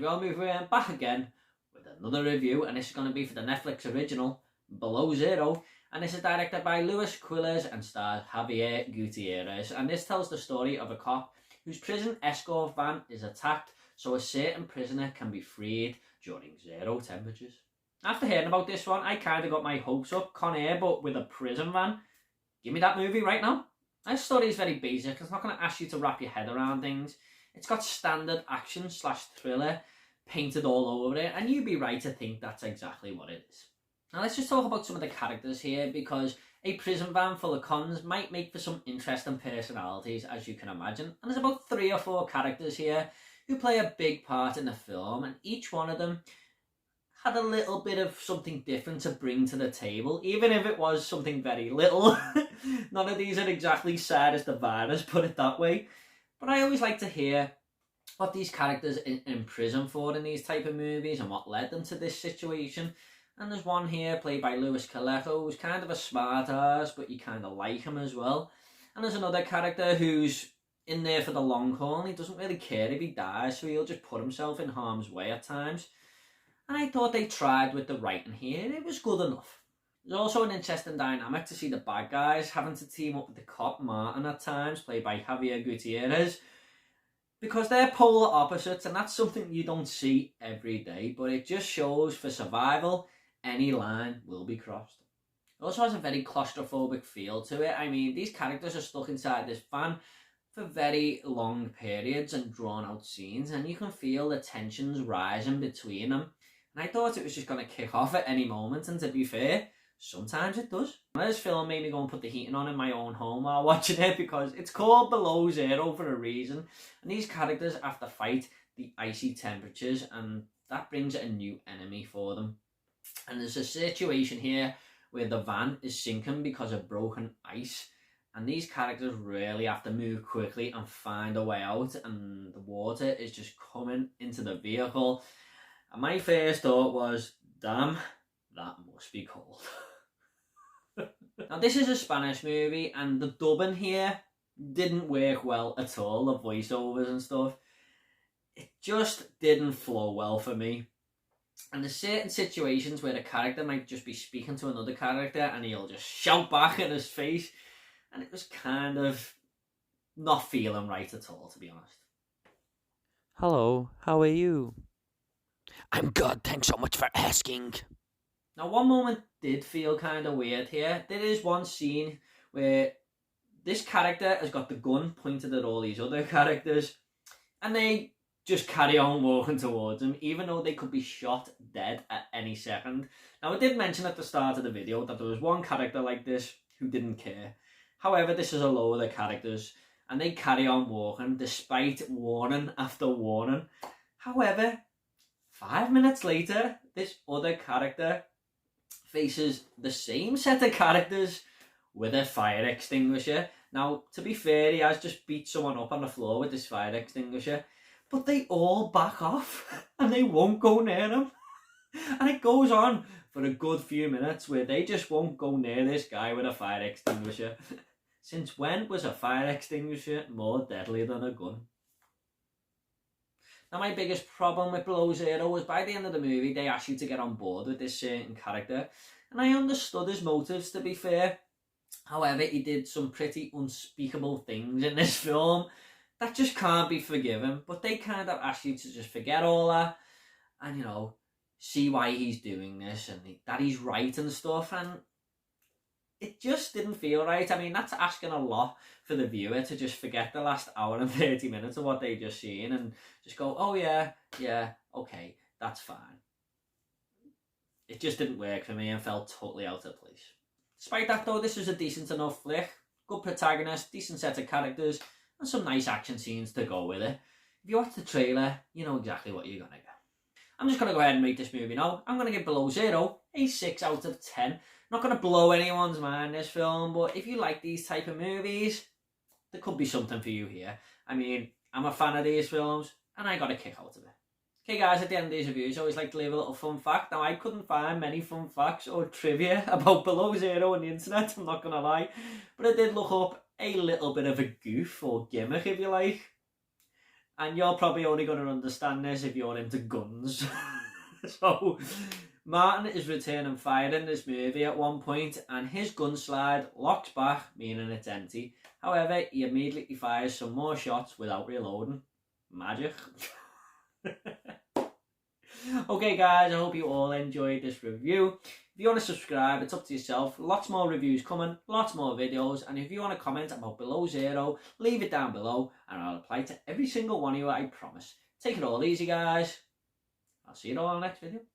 everyone, we're back again with another review, and this is going to be for the Netflix original Below Zero, and this is directed by Lluis Quilez and stars Javier Gutierrez, and this tells the story of a cop whose prison escort van is attacked so a certain prisoner can be freed during zero temperatures. After hearing about this one, I kind of got my hopes up. Con Air, but with a prison van. Give me that movie right now. This story is very basic. It's not going to ask you to wrap your head around things. It's got standard action / thriller painted all over it, and you'd be right to think that's exactly what it is. Now let's just talk about some of the characters here, because a prison van full of cons might make for some interesting personalities, as you can imagine. And there's about 3 or 4 characters here who play a big part in the film, and each one of them had a little bit of something different to bring to the table, even if it was something very little. None of these are exactly sad as the virus, put it that way. But I always like to hear what these characters in prison for in these type of movies and what led them to this situation. And there's one here played by Lluis Quilez, who's kind of a smart ass, but you kind of like him as well. And there's another character who's in there for the long haul, and he doesn't really care if he dies, so he'll just put himself in harm's way at times. And I thought they tried with the writing here. It was good enough. There's also an interesting dynamic to see the bad guys having to team up with the cop Martin at times, played by Javier Gutierrez, because they're polar opposites, and that's something you don't see every day, but it just shows for survival, any line will be crossed. It also has a very claustrophobic feel to it. I mean, these characters are stuck inside this van for very long periods and drawn out scenes, and you can feel the tensions rising between them. And I thought it was just going to kick off at any moment, and to be fair, sometimes it does. This film made me go and put the heating on in my own home while watching it, because it's called Below Zero for a reason. And these characters have to fight the icy temperatures, and that brings a new enemy for them. And there's a situation here where the van is sinking because of broken ice, and these characters really have to move quickly and find a way out, and the water is just coming into the vehicle. And my first thought was, damn, that must be cold. Now this is a Spanish movie, and the dubbing here didn't work well at all, the voiceovers and stuff. It just didn't flow well for me. And there's certain situations where a character might just be speaking to another character and he'll just shout back in his face, and it was kind of not feeling right at all, to be honest. Hello, how are you? I'm good, thanks so much for asking. Now one moment did feel kind of weird here. There is one scene where this character has got the gun pointed at all these other characters, and they just carry on walking towards him, even though they could be shot dead at any second. Now I did mention at the start of the video that there was one character like this who didn't care. However, this is a load of characters, and they carry on walking despite warning after warning. However, 5 minutes later, this other character faces the same set of characters with a fire extinguisher. Now, to be fair, he has just beat someone up on the floor with this fire extinguisher, but they all back off and they won't go near him. And it goes on for a good few minutes where they just won't go near this guy with a fire extinguisher. Since when was a fire extinguisher more deadly than a gun? Now my biggest problem with Below Zero was by the end of the movie they asked you to get on board with this certain character, and I understood his motives, to be fair. However, he did some pretty unspeakable things in this film that just can't be forgiven, but they kind of ask you to just forget all that and, you know, see why he's doing this and that he's right and stuff, and it just didn't feel right. I mean, that's asking a lot for the viewer to just forget the last hour and 30 minutes of what they just seen and just go, oh yeah, okay, that's fine. It just didn't work for me and felt totally out of place. Despite that though, this was a decent enough flick. Good protagonist, decent set of characters, and some nice action scenes to go with it. If you watch the trailer, you know exactly what you're going to get. I'm just going to go ahead and rate this movie now. I'm going to give Below Zero a 6 out of 10. Not going to blow anyone's mind, this film, but if you like these type of movies, there could be something for you here. I mean, I'm a fan of these films, and I got a kick out of it. Okay guys, at the end of these reviews, I always like to leave a little fun fact. Now, I couldn't find many fun facts or trivia about Below Zero on the internet, I'm not going to lie. But I did look up a little bit of a goof or gimmick, if you like. And you're probably only going to understand this if you're into guns. So, Martin is returning fire in this movie at one point, and his gun slide locks back, meaning it's empty. However, he immediately fires some more shots without reloading. Magic. Okay guys, I hope you all enjoyed this review. If you want to subscribe, it's up to yourself. Lots more reviews coming, lots more videos, and if you want to comment about Below Zero, leave it down below and I'll reply to every single one of you, I promise. Take it all easy guys. I'll see you all in the next video.